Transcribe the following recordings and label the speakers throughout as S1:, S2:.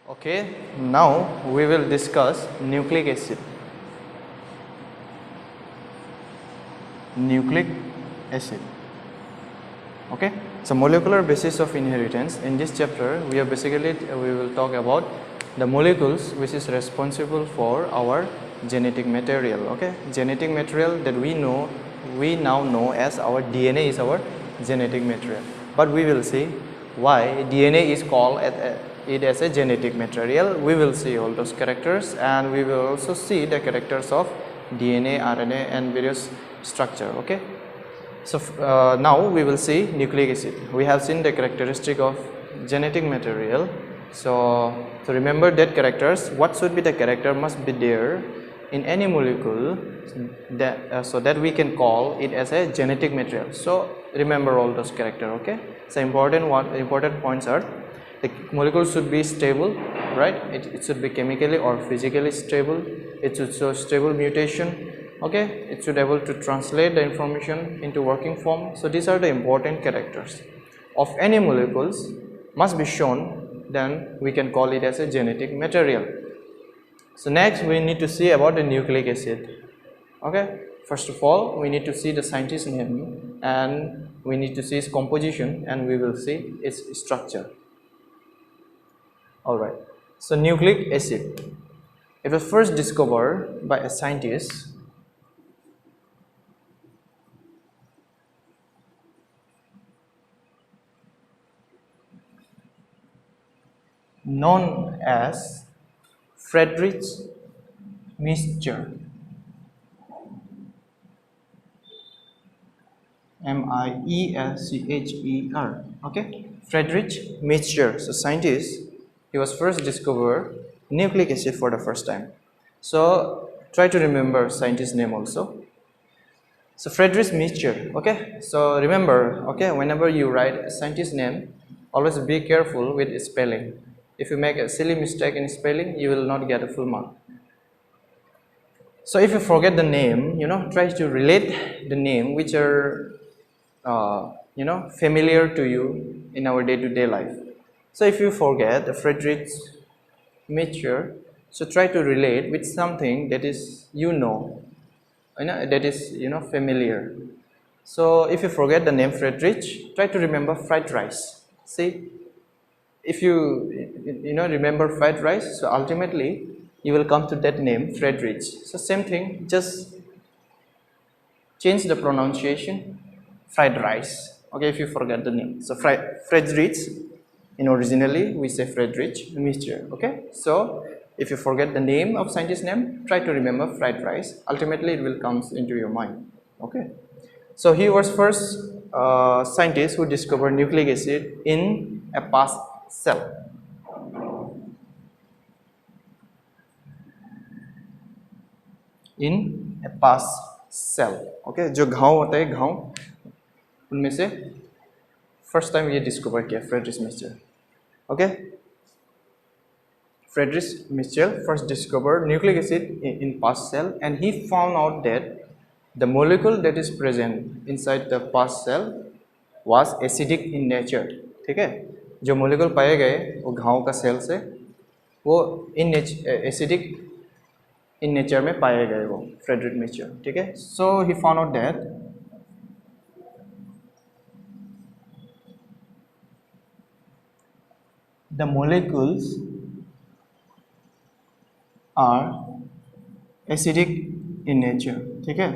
S1: Okay, now we will discuss nucleic acid. Nucleic acid. Okay, so molecular basis of inheritance. In this chapter, we will talk about the molecules which is responsible for our genetic material. Okay, genetic material that we now know as our DNA is our genetic material. But we will see why DNA is called it as a genetic material. We will see all those characters, and we will also see the characters of DNA, RNA, and various structure. Okay. So now we will see nucleic acid. We have seen the characteristic of genetic material. So to remember that characters, what should be the character must be there in any molecule that so that we can call it as a genetic material. So remember all those characters. Okay. So important points are the molecule should be stable, right? It should be chemically or physically stable. It should show stable mutation. Okay, it should be able to translate the information into working form. So these are the important characters of any molecules must be shown, then we can call it as a genetic material. So next we need to see about the nucleic acid. Okay, first of all we need to see the scientist name, and we need to see its composition, and we will see its structure. Alright, so nucleic acid, it was first discovered by a scientist known as Friedrich Miescher. M-I-E-S-C-H-E-R. Okay, Friedrich Miescher. So scientist, he was first discovered nucleic acid for the first time. So try to remember scientist name also. So Friedrich Miescher. Okay, so remember, okay, whenever you write a scientist name, always be careful with spelling. If you make a silly mistake in spelling, you will not get a full mark. So if you forget the name, try to relate the name which are familiar to you in our day-to-day life. So if you forget Friedrich Miescher, so try to relate with something that is that is familiar. So if you forget the name Friedrich, try to remember fried rice. See, if you remember fried rice, so ultimately you will come to that name Friedrich. So same thing, just change the pronunciation, fried rice. Okay, if you forget the name. So Friedrich, originally we say Friedrich Miescher. Okay, so if you forget the name of scientist name, try to remember fried rice. Ultimately it will come into your mind. Okay, so he was first scientist who discovered nucleic acid in a past cell. In a past cell. Okay, जो घाव होता है घाव, उनमें से first time ये discover किया Friedrich Miescher. Okay, Friedrich Miescher first discovered nucleic acid in past cell, and he found out that the molecule that is present inside the past cell was acidic in nature. ठीक है, जो molecule पाए गए वो घाव का cell से वो acidic in nature में पाए गए वो Friedrich Miescher. ठीक है, so he found out that the molecules are acidic in nature. ठीक है,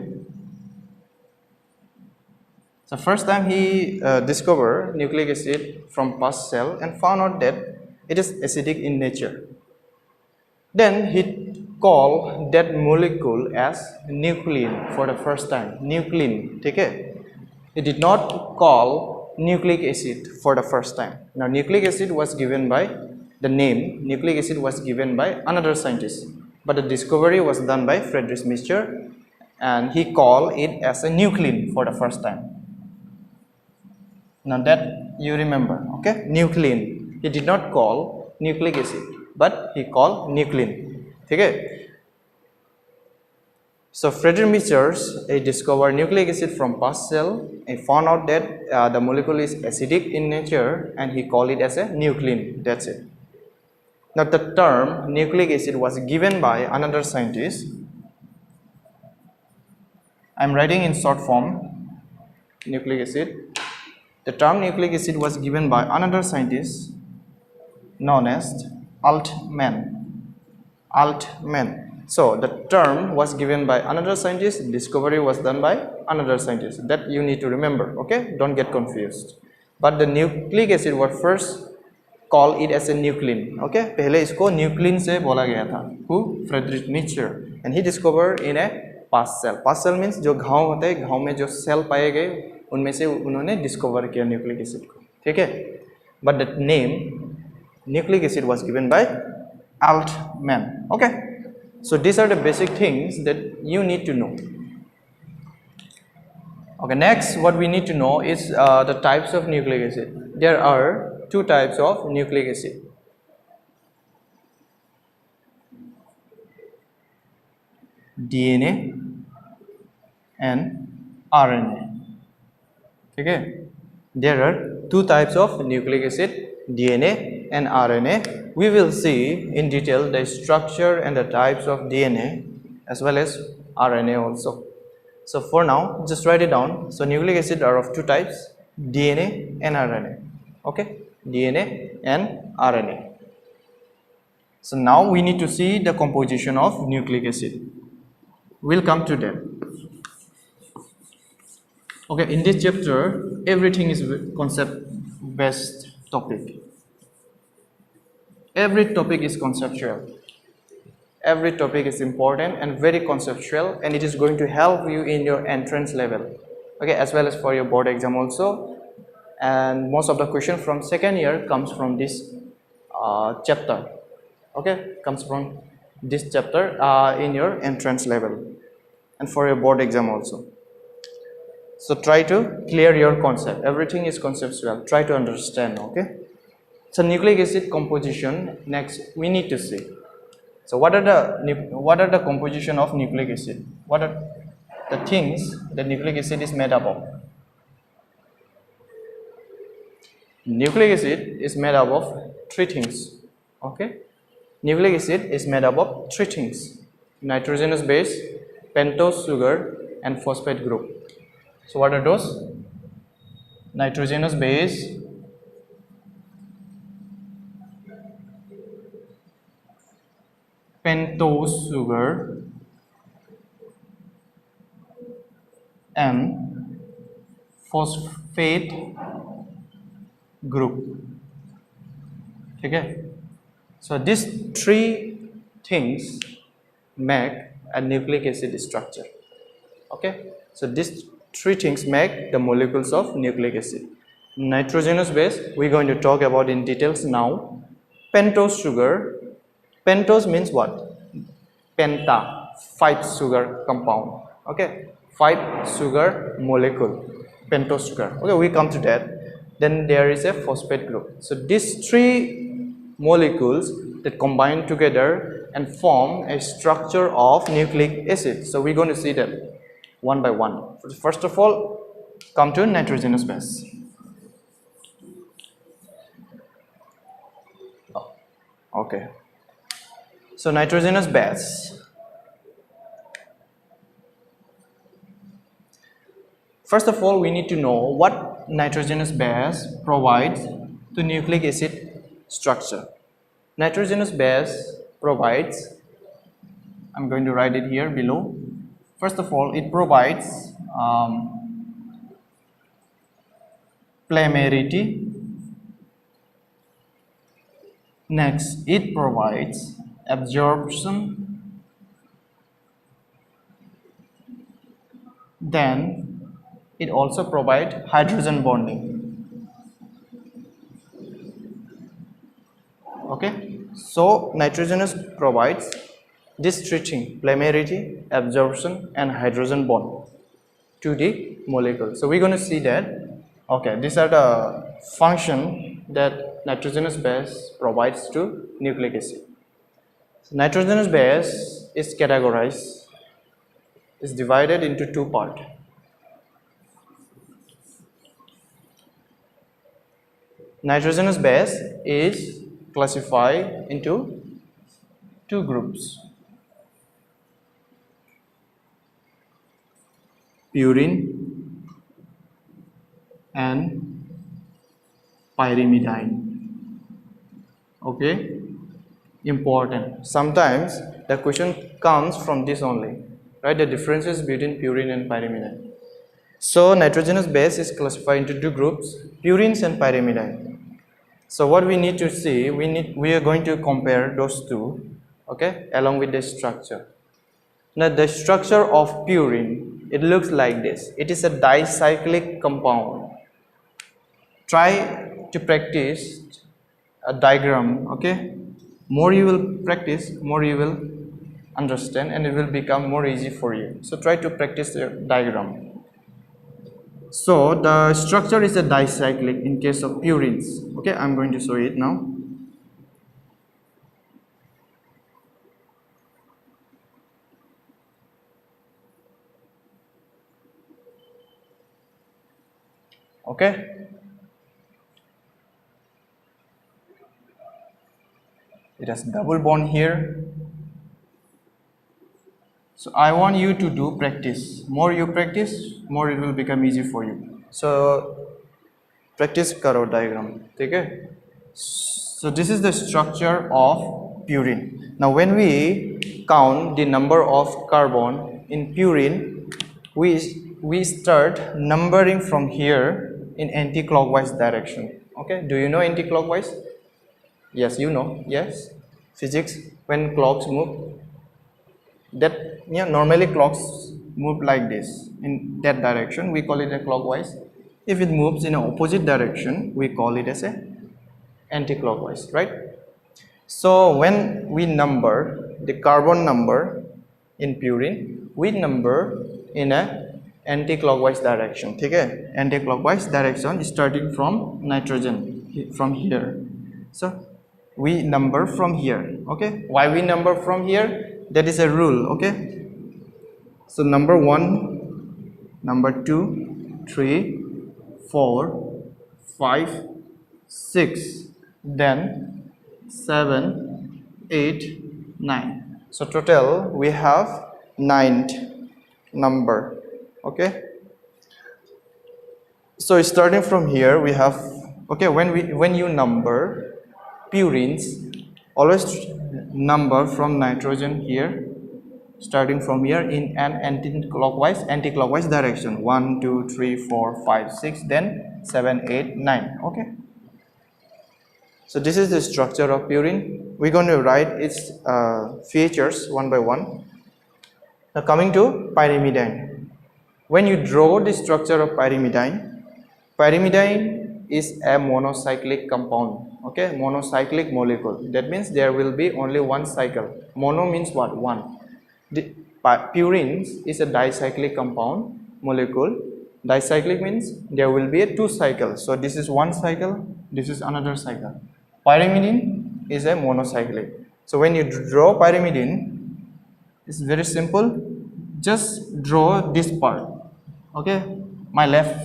S1: so first time he discovered nucleic acid from past cell and found out that it is acidic in nature. Then he called that molecule as nuclein for the first time. Nuclein. ठीक है, he did not call nucleic acid for the first time. Now nucleic acid was given by nucleic acid was given by another scientist, but the discovery was done by Friedrich Miescher, and he called it as a nuclein for the first time. Now that you remember, okay, nuclein. He did not call nucleic acid, but he called nuclein. Okay. So Friedrich Miescher discovered nucleic acid from past cell. He found out that the molecule is acidic in nature, and he called it as a nuclein. That's it. Now the term nucleic acid was given by another scientist. I am writing in short form nucleic acid. The term nucleic acid was given by another scientist known as Altman. Altman. So the term was given by another scientist, discovery was done by another scientist. That you need to remember, okay? Don't get confused. But the nucleic acid was first called it as a nuclein, okay? पहले इसको nuclein से बोला गया था. Who? Friedrich Nietzsche. And he discovered in a past cell. Past cell means जो घाव होता है, घाव में जो सेल पाए गए उनमें से उन्होंने डिस्कवर किया न्यूक्लिक एसिड को, ठीक है? But the name nucleic acid was given by Altman, okay? So these are the basic things that you need to know. Okay, next what we need to know is the types of nucleic acid. There are two types of nucleic acid. DNA and RNA. Okay, there are two types of nucleic acid, DNA and RNA. We will see in detail the structure and the types of DNA as well as RNA also. So for now, just write it down. So nucleic acid are of two types, DNA and RNA. Okay, DNA and RNA. So now we need to see the composition of nucleic acid. We'll come to that. Okay, in this chapter, everything is concept-based topic. Every topic is conceptual. Every topic is important and very conceptual, and it is going to help you in your entrance level. Okay, as well as for your board exam also. And most of the question from second year comes from this chapter. Okay, comes from this chapter in your entrance level and for your board exam also. So try to clear your concept. Everything is conceptual. Try to understand. Okay. So nucleic acid composition. Next, we need to see. So what are the composition of nucleic acid? What are the things that nucleic acid is made up of? Nucleic acid is made up of three things. Okay. Nucleic acid is made up of three things: nitrogenous base, pentose sugar, and phosphate group. So what are those? Nitrogenous base, pentose sugar, and phosphate group. Okay. So these three things make a nucleic acid structure. Okay. So these three things make the molecules of nucleic acid. Nitrogenous base, we're going to talk about in details now. Pentose sugar. Pentose means what? Penta, 5 sugar compound. Okay, 5 sugar molecule. Pentose sugar. Okay, we come to that. Then there is a phosphate group. So these three molecules that combine together and form a structure of nucleic acid. So we're going to see that one by one. First of all, come to nitrogenous base. Okay. So nitrogenous base. First of all, we need to know what nitrogenous base provides to nucleic acid structure. Nitrogenous base provides, I'm going to write it here below. First of all, it provides polymerity. Next, it provides absorption. Then, it also provides hydrogen bonding. Okay, so nitrogenous provides this three things: polymerity, absorption, and hydrogen bond to the molecule. So we're going to see that. Okay, these are the function that nitrogenous base provides to nucleic acid. So nitrogenous base is categorized, is divided into two parts. Nitrogenous base is classify into two groups: purine and pyrimidine. Okay, important. Sometimes the question comes from this only, right? The differences between purine and pyrimidine. So nitrogenous base is classified into two groups: purines and pyrimidine. So what we need to see, we are going to compare those two, okay, along with the structure. Now the structure of purine, it looks like this. It is a dicyclic compound. Try to practice a diagram, okay? More you will practice, more you will understand, and it will become more easy for you. So try to practice the diagram. So the structure is a dicyclic in case of purines. Okay, I'm going to show it now. Okay, it has double bond here. So I want you to do practice. More you practice, more it will become easy for you. So practice karo diagram. Okay. So this is the structure of purine. Now when we count the number of carbon in purine, we start numbering from here in anti-clockwise direction. Okay. Do you know anti-clockwise? Yes, you know. Yes. Physics. When clocks move, that normally clocks move like this in that direction, we call it a clockwise. If it moves in an opposite direction, we call it as a anti-clockwise, right? So when we number the carbon number in purine, we number in a anti-clockwise direction. Okay, anti-clockwise direction starting from nitrogen, from here. So we number from here. Okay, why we number from here? That is a rule. Okay, so number 1, number 2, 3, 4, 5, 6, then 7, 8, 9. So total we have 9th number. Okay, so starting from here we have, okay, when you number purines, always number from nitrogen here, starting from here in an anti-clockwise direction. 1, 2, 3, 4, 5, 6, then 7, 8, 9. Okay, so this is the structure of purine. We're going to write its features one by one. Now coming to pyrimidine. When you draw the structure of pyrimidine is a monocyclic compound. Okay, monocyclic molecule. That means there will be only one cycle. Mono means what? One. The purine is a dicyclic compound molecule. Dicyclic means there will be a 2 cycles. So this is one cycle, this is another cycle. Pyrimidine is a monocyclic. So when you draw pyrimidine, it's very simple. Just draw this part. Okay, my left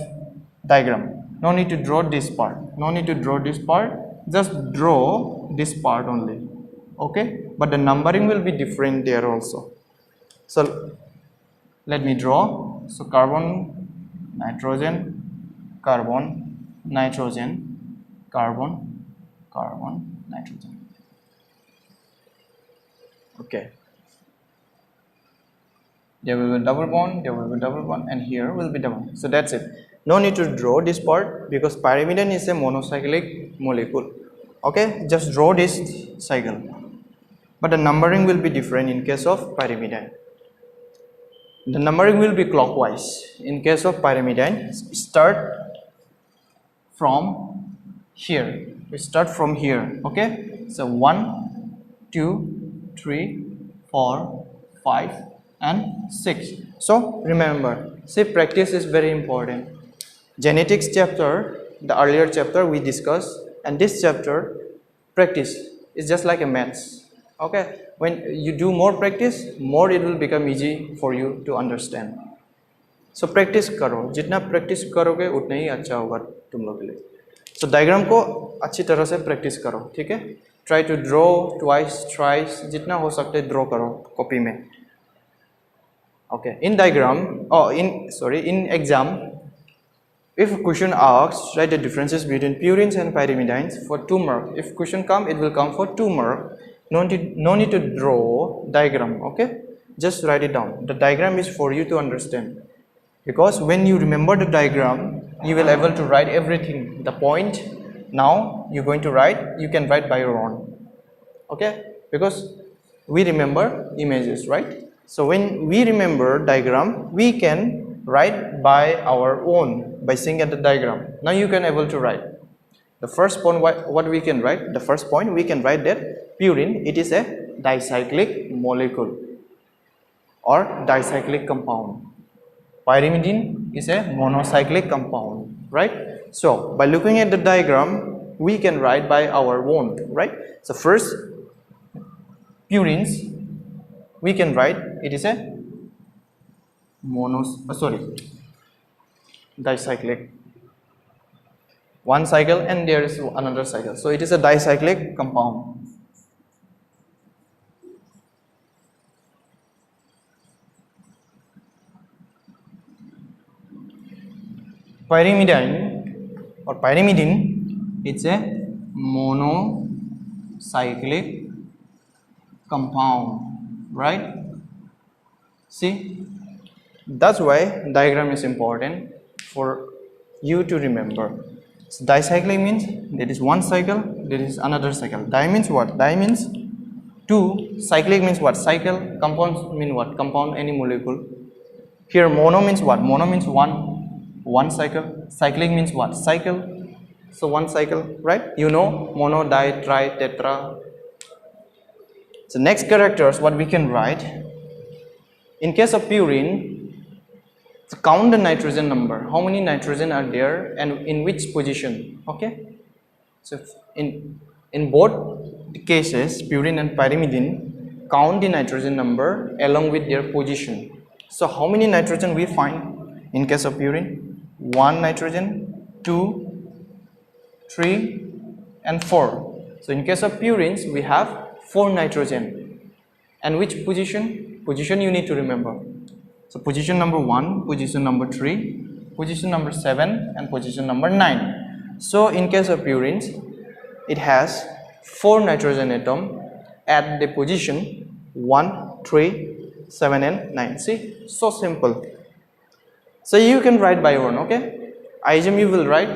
S1: diagram. No need to draw this part. No need to draw this part. Just draw this part only. Okay, but the numbering will be different there also. So let me draw. So carbon, nitrogen, carbon, nitrogen, carbon, carbon, nitrogen. Okay, there will be double bond, there will be double bond, and here will be double. So that's it. No need to draw this part because pyrimidine is a monocyclic molecule. Okay, just draw this cycle, but the numbering will be different in case of pyrimidine. The numbering will be clockwise. In case of pyrimidine, start from here. We start from here. Okay, so 1, 2, 3, 4, 5, and 6. So remember, see, practice is very important. Genetics chapter, the earlier chapter we discussed, and this chapter, practice is just like a maths. Okay, when you do more practice, more it will become easy for you to understand. So practice करो, जितना practice करोगे उतना ही अच्छा होगा तुम लोग के लिए. So diagram को अच्छी तरह से practice करो, ठीक है? try to draw twice, thrice, जितना हो सकते draw करो copy में. Okay, in diagram, in exam, if a question asks, write the differences between purines and pyrimidines for 2 marks. If question come, it will come for 2 marks. No need to draw diagram, okay? Just write it down. The diagram is for you to understand. Because when you remember the diagram, you will able to write everything. The point, now you're going to write, you can write by your own. Okay? Because we remember images, right? So when we remember diagram, we can write by our own, by seeing at the diagram. Now you can able to write. The first point, what we can write? The first point, we can write that purine, it is a dicyclic molecule or dicyclic compound. Pyrimidine is a monocyclic compound, right? So by looking at the diagram, we can write by our own, right? So first, purines, we can write it is a dicyclic. One cycle and there is another cycle. So it is a dicyclic compound. Pyrimidine or pyrimidine, it's a monocyclic compound, right? See, that's why diagram is important for you to remember. So dicyclic means there is one cycle, there is another cycle. Di means what? Di means 2. Cyclic means what? Cycle. Compound mean what? Compound, any molecule. Here mono means what? Mono means one cycle. Cyclic means what? Cycle. So one cycle, right? You know, mono, di, tri, tetra. So next characters, what we can write? In case of purine, count the nitrogen number. How many nitrogen are there and in which position? Okay. So in both the cases, purine and pyrimidine, count the nitrogen number along with their position. So how many nitrogen we find in case of purine? 1 nitrogen, 2, 3 and 4. So in case of purines, we have 4 nitrogen. And which position? Position you need to remember. So position number 1, position number 3, position number 7 and position number 9. So in case of purines, it has 4 nitrogen atom at the position 1, 3, 7 and 9. See, so simple. So you can write by your own, okay? I assume you will write,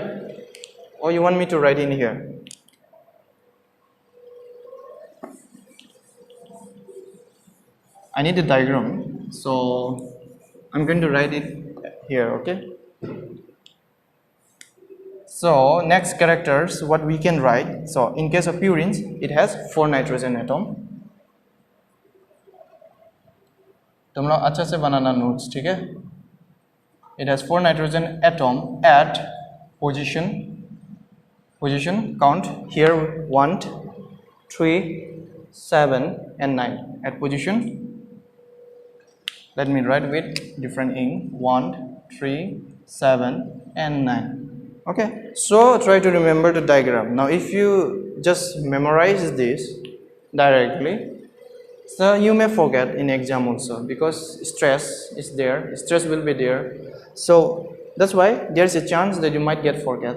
S1: or you want me to write in here? I need a diagram, so I'm going to write it here, okay? So next characters, what we can write. So in case of purines, it has 4 nitrogen atom. तुम लोग अच्छा से बनाना notes, ठीक है? It has 4 nitrogen atom at position count here 1, 3, 7 and 9 at position. Let me write with different ink. 1, 3, 7 and 9. Okay, so try to remember the diagram. Now if you just memorize this directly, so you may forget in exam also, because stress is there, stress will be there. So that's why there's a chance that you might get forget.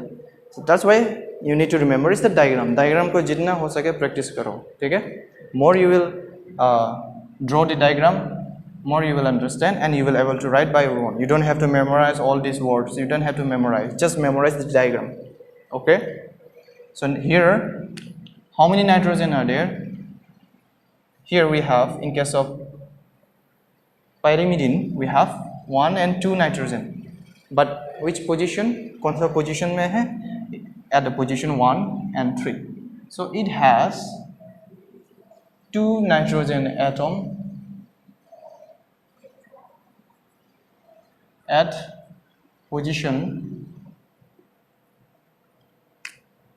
S1: So that's why you need to remember is the diagram. Diagram ko jitna ho sake practice karo, okay? More you will draw the diagram, more you will understand and you will able to write by your own. You don't have to memorize all these words. You don't have to memorize. Just memorize the diagram. Okay? So here, how many nitrogen are there? Here we have, in case of pyrimidine, we have 1 and 2 nitrogen. But which position? कौन सा position में है? At the position 1 and 3. So it has 2 nitrogen atom at position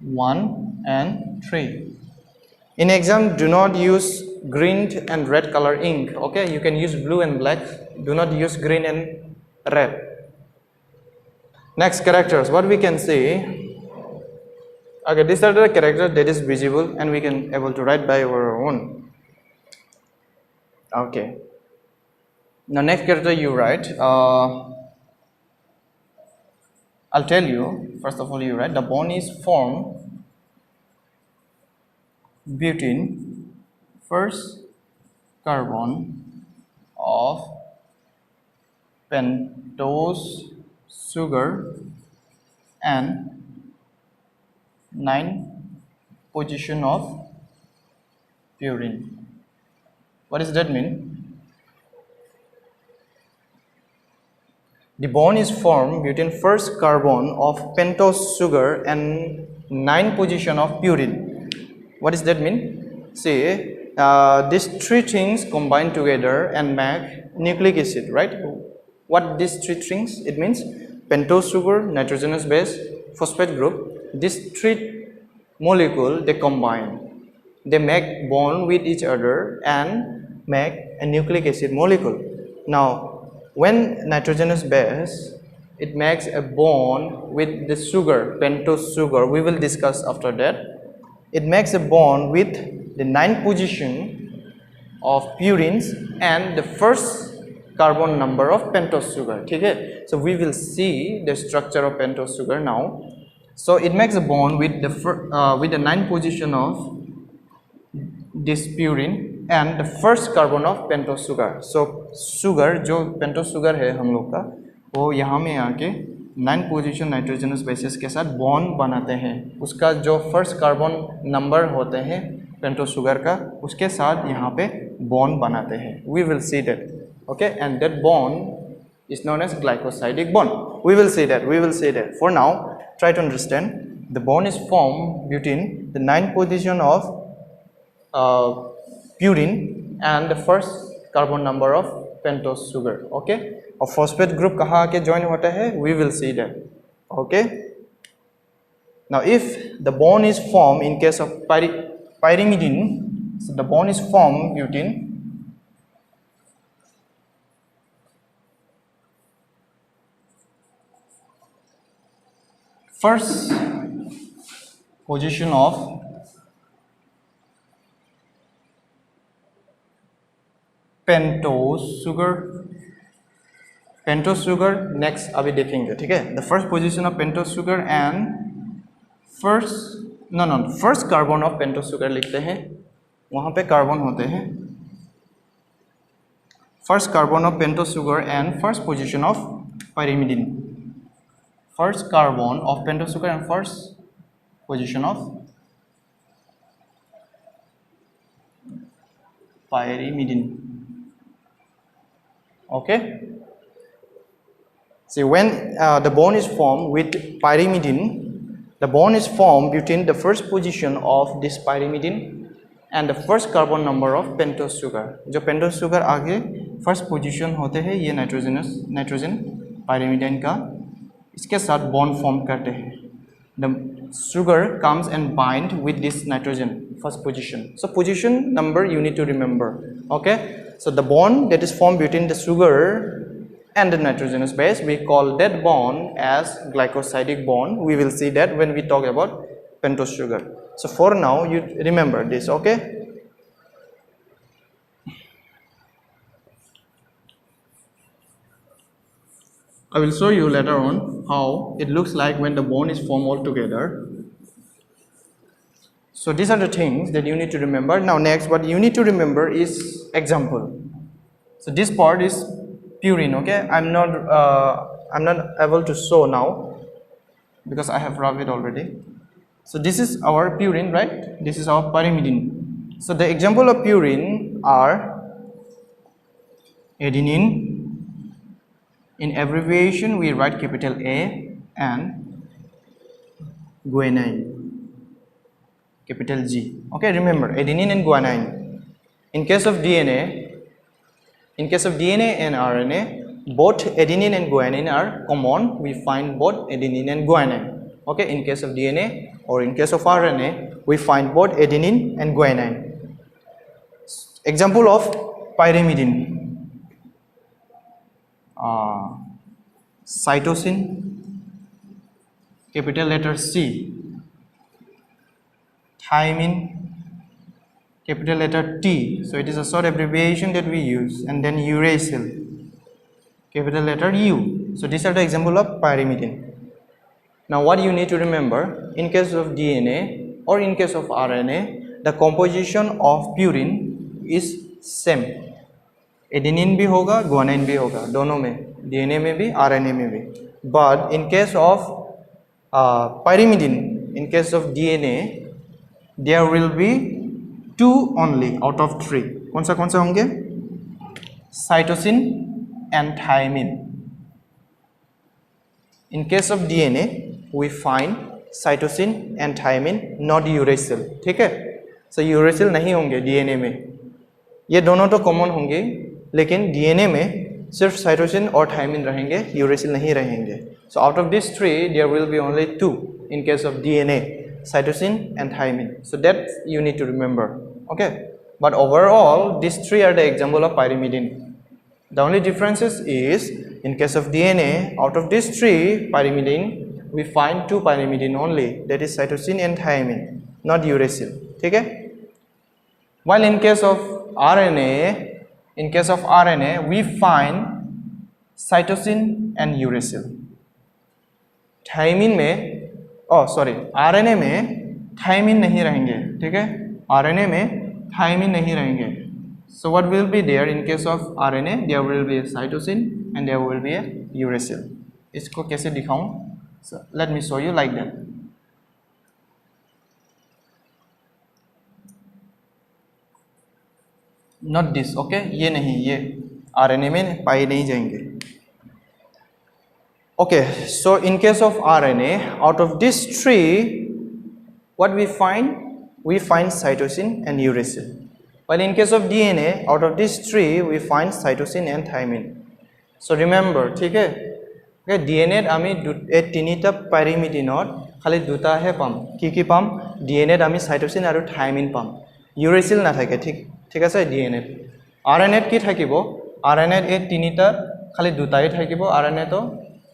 S1: 1 and 3. In exam, do not use green and red color ink, okay? You can use blue and black. Do not use green and red. Next characters, what we can say, Okay, these are the characters that is visible and we can able to write by our own. Okay. Now next character you write. I'll tell you. First of all, you write the bond is formed between first carbon of pentose sugar and 9 position of purine. What does that mean? The bond is formed between first carbon of pentose sugar and 9 position of purine. What does that mean? See, these 3 things combine together and make nucleic acid, right? What these 3 things? It means pentose sugar, nitrogenous base, phosphate group. These 3 molecules they combine. They make bond with each other and make a nucleic acid molecule. Now, when nitrogenous base, it makes a bond with the sugar, pentose sugar. We will discuss after that. It makes a bond with the 9 position of purines and the first carbon number of pentose sugar. Okay? So we will see the structure of pentose sugar now. So it makes a bond with the 9 position of this purine and the first carbon of pentose sugar. So sugar जो pentose sugar है हम लोग का वो यहाँ में आके 9 position nitrogenous bases के साथ बॉन्ड बनाते हैं. उसका जो फर्स्ट कार्बन नंबर होते हैं पेंटोस शुगर का उसके साथ यहाँ पे बॉन्ड बनाते हैं. We will see that. Okay, and that bond is known as glycosidic bond. We will see that. We will see that. For now, try to understand. The bond is formed between the 9 position of purine and the first carbon number of pentose sugar. Okay, और phosphate group कहाँ आके join होता है? We will see that. Okay. Now, if the bond is formed in case of pyrimidine, so the bond is formed between first position of pentose sugar next अभी देखेंगे. ठीक है, the first position of pentose sugar and first carbon of pentose sugar लिखते हैं. वहाँ पे carbon होते हैं. First carbon of pentose sugar and first position of pyrimidine. First carbon of pentose sugar and first position of pyrimidine. Okay. See, when the bond is formed with pyrimidine, the bond is formed between the first position of this pyrimidine and the first carbon number of pentose sugar. जो pentose sugar आगे first position होते हैं ये nitrogen pyrimidine का इसके साथ bond form करते हैं. The sugar comes and bind with this nitrogen first position. So position number you need to remember. Okay. So the bond that is formed between the sugar and the nitrogenous base, we call that bond as glycosidic bond. We will see that when we talk about pentose sugar. So for now, you remember this, okay? I will show you later on how it looks like when the bond is formed all together. So these are the things that you need to remember. Now next, what you need to remember is example. So this part is purine. Okay, I'm not able to show now because I have rubbed it already. So this is our purine, right? This is our pyrimidine. So the example of purine are adenine. In abbreviation, we write capital A, and guanine, capital G. Okay, remember adenine and guanine. In case of DNA and RNA, both adenine and guanine are common. We find both adenine and guanine. Okay, in case of DNA or in case of RNA, we find both adenine and guanine. Example of pyrimidine. Cytosine, capital letter C, thymine, capital letter T, so it is a short abbreviation that we use, and then uracil, capital letter U. So these are the example of pyrimidine. Now what you need to remember, in case of DNA or in case of RNA, the composition of purine is same. Adenine भी होगा, guanine भी होगा, दोनों में, DNA में भी, RNA में भी. But in case of pyrimidine, in case of DNA, there will be 2 only out of 3. कौन सा होंगे? Cytosine and thymine. In case of DNA, we find cytosine and thymine, not uracil. ठीक है? So uracil नहीं होंगे DNA में. ये दोनों तो कॉमन होंगे, लेकिन DNA में सिर्फ साइटोसिन और थायमिन रहेंगे, यूरेसिल नहीं रहेंगे. So out of these 3, there will be only 2 in case of DNA, cytosine and thymine. So that you need to remember. Okay. But overall, these 3 are the example of pyrimidine. The only differences is in case of DNA, out of these 3 pyrimidine, we find 2 pyrimidine only, that is cytosine and thymine, not uracil. ठीक है? While in case of RNA, we find cytosine and uracil. Thymine में, RNA में thymine नहीं रहेंगे, ठीक है? RNA में thymine नहीं रहेंगे. So what will be there in case of RNA? There will be a cytosine and there will be a uracil. इसको कैसे दिखाऊं? So let me show you like that. Not this, okay? ये नहीं, ये RNA में पाए नहीं जाएंगे. Okay, so in case of RNA, out of these 3, what we find? We find cytosine and uracil. While in case of DNA, out of these 3, we find cytosine and thymine. So remember, ठीक है? Okay, DNA आमी तीनिटा pyrimidine खाली दुटा है palm. की palm? DNA आमी cytosine आरु thymine palm. Uracil ना থাকে, ঠিক আছে? DNA. RNA কি থাকিব? RNA এই তিনিটা খালি দুটাই থাকিব. RNA তো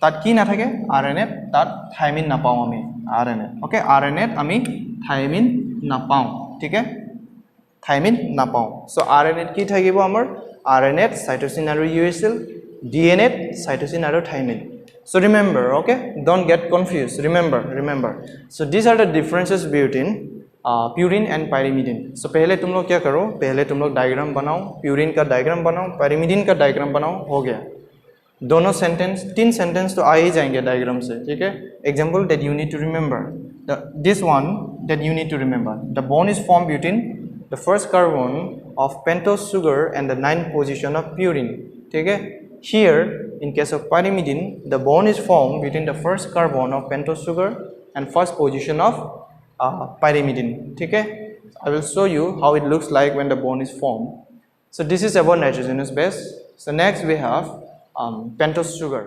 S1: তাত কি না থাকে? RNA তাত থাইমিন না পাও আমি. RNA, ওকে? RNA আমি থাইমিন না পাও, ঠিক আছে? থাইমিন না পাও. সো RNA কি থাকিব আমাৰ? RNA cytosine আৰু uracil, DNA cytosine আৰু thymine. So remember, okay? Don't get confused. Remember. So these are the differences between purine and pyrimidine. So पहले तुम लोग क्या करो, पहले तुम लोग डायग्राम बनाओ, प्यूरिन का डायग्राम बनाओ, पायरिमिडीन का डायग्राम बनाओ, हो गया. दोनों सेंटेंस, 3 सेंटेंस तो आ ही जाएंगे डायग्राम से, ठीक है? Example that you need to remember, this one that you need to remember, the bond is form between the first carbon of pentose sugar and the 9th position of purine, ठीक है? Here, in case of pyrimidine, the bond is formed between the first carbon of pentose sugar and first position of pyrimidine. Okay, I will show you how it looks like when the bond is formed. So this is about nitrogenous base. So next we have pentose sugar.